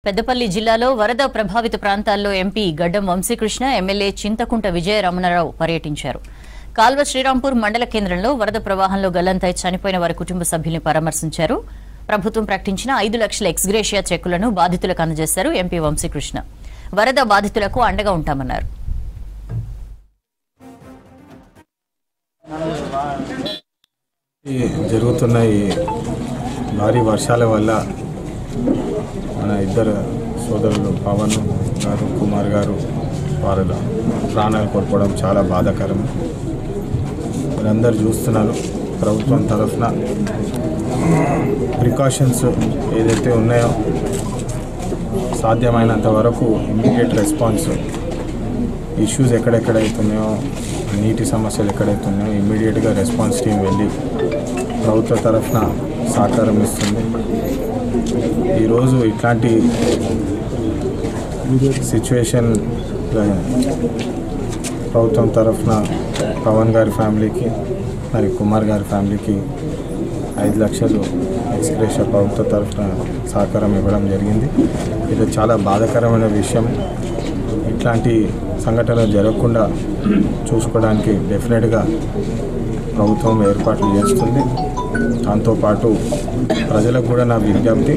పెద్దపల్లి జిల్లాలో వరద ప్రభావిత ప్రాంతాల్లో ఎంపీ గడ్డం వంశీకృష్ణ ఎమ్మెల్యే చింతకుంట విజయరమణరావు పర్యటించారు. కాల్వ శ్రీరాంపూర్ మండల కేంద్రంలో వరద ప్రవాహంలో గల్లంతై చనిపోయిన వారి కుటుంబ సభ్యుల్ని పరామర్శించారు. ప్రభుత్వం ప్రకటించిన 5 లక్షల ఎక్స్గ్రేషియా చెక్కులను బాధితులకు అందజేశారు ఎంపీ వంశీకృష్ణ. వరద బాధితులకు అండగా ఉంటామన్నారు. జరుగుతున్న ఈ భారీ వర్షాల వల్ల మన ఇద్దరు సోదరులు పవన్ గారు కుమార్ గారు వారి ప్రాణాలు కోల్పోవడం చాలా బాధాకరం. మీరందరూ చూస్తున్నారు. ప్రభుత్వం తరఫున ప్రికాషన్స్ ఏదైతే ఉన్నాయో సాధ్యమైనంత వరకు ఇమ్మీడియట్ రెస్పాన్స్, ఇష్యూస్ ఎక్కడెక్కడైతున్నాయో, నీటి సమస్యలు ఎక్కడైతున్నాయో ఇమ్మీడియట్గా రెస్పాన్స్ టీం వెళ్ళి ప్రభుత్వ తరఫున సహకారం ఇస్తుంది. ఈరోజు ఇట్లాంటి సిచ్యువేషన్ ప్రభుత్వం తరఫున పవన్ గారి ఫ్యామిలీకి మరి కుమార్ గారి ఫ్యామిలీకి 5 లక్షలు ఎక్స్గ్రేషియా ప్రభుత్వ తరఫున సహకారం ఇవ్వడం జరిగింది. ఇది చాలా బాధాకరమైన విషయం. ఇట్లాంటి సంఘటనలు జరగకుండా చూసుకోవడానికి డెఫినెట్గా ప్రభుత్వం ఏర్పాట్లు చేస్తుంది. దాంతోపాటు ప్రజలకు కూడా నా విజ్ఞప్తి,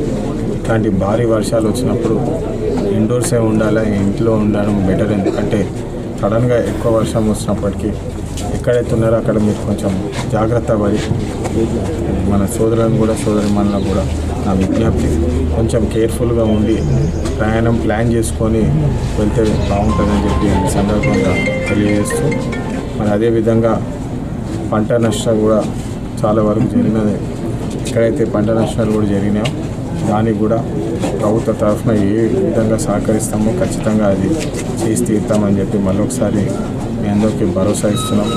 ఇట్లాంటి భారీ వర్షాలు వచ్చినప్పుడు ఇండోర్సే ఉండాలి, ఇంట్లో ఉండడం బెటర్. ఎందుకంటే సడన్గా ఎక్కువ వర్షం వచ్చినప్పటికీ ఎక్కడైతే ఉన్నారో అక్కడ మీరు కొంచెం జాగ్రత్త పడి, మన సోదరులను కూడా సోదరిమణులకు కూడా నా విజ్ఞప్తి, కొంచెం కేర్ఫుల్గా ఉండి ప్రయాణం ప్లాన్ చేసుకొని వెళ్తే బాగుంటుందని చెప్పి ఈ సందర్భంగా తెలియజేస్తూ, మరి అదేవిధంగా పంట నష్టాలు కూడా చాలా వరకు జరిగినది. ఎక్కడైతే పంట నష్టాలు కూడా జరిగినాయో దానికి కూడా ప్రభుత్వ తరఫున ఏ విధంగా సహకరిస్తామో ఖచ్చితంగా అది చేసి తీరుతామని చెప్పి మరొకసారి మీ అందరికీ భరోసా ఇస్తున్నాం.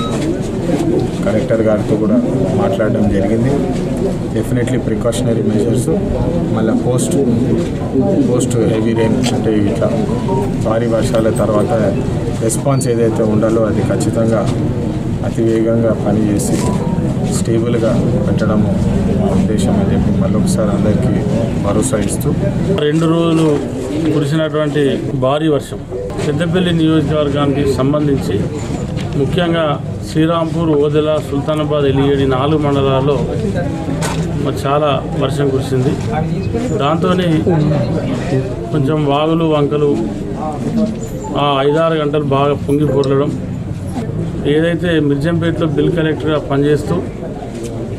కలెక్టర్ గారితో కూడా మాట్లాడడం జరిగింది. డెఫినెట్లీ ప్రికాషనరీ మెజర్స్, మళ్ళీ పోస్ట్ హెవీ రెయిన్ అంటే ఇట్లా భారీ వర్షాల తర్వాత రెస్పాన్స్ ఏదైతే ఉండాలో అది ఖచ్చితంగా అతివేగంగా పనిచేసి స్టేబుల్గా పెట్టడము ఉద్దేశం అని చెప్పి మళ్ళొకసారి అందరికీ భరోసా ఇస్తూ, 2 రోజులు కురిసినటువంటి భారీ వర్షం పెద్దపల్లి నియోజకవర్గానికి సంబంధించి ముఖ్యంగా శ్రీరాంపూర్, ఓదెల, సుల్తానాబాద్, ఎలియేడి 4 మండలాల్లో చాలా వర్షం కురిసింది. దాంతో కొంచెం వాగులు వంకలు 5-6 గంటలు బాగా పొంగి పొరలడం. ఏదైతే మిర్జంపేటలో బిల్ కలెక్టర్గా పనిచేస్తూ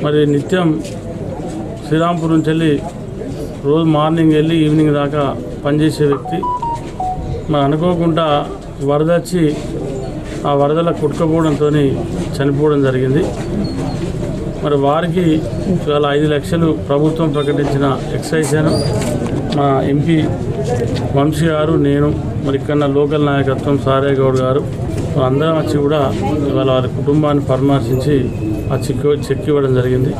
మరి నిత్యం శ్రీరాంపూర్ నుంచి వెళ్ళి రోజు మార్నింగ్ వెళ్ళి ఈవినింగ్ దాకా పనిచేసే వ్యక్తి మరి అనుకోకుండా వరద వచ్చి ఆ వరదల కొట్టుకుపోవడంతో చనిపోవడం జరిగింది. మరి వారికి ఇవాళ 5 లక్షలు ప్రభుత్వం ప్రకటించిన ఎక్సైజ్ను మా ఎంపీ వంశీ గారు, నేను, మరి ఇక్కడ లోకల్ నాయకత్వం సారయ్య గౌడ్ గారు అందరం వచ్చి కూడా ఇవాళ వారి కుటుంబాన్ని పరామర్శించి ఆ చెక్ ఇవ్వడం జరిగింది.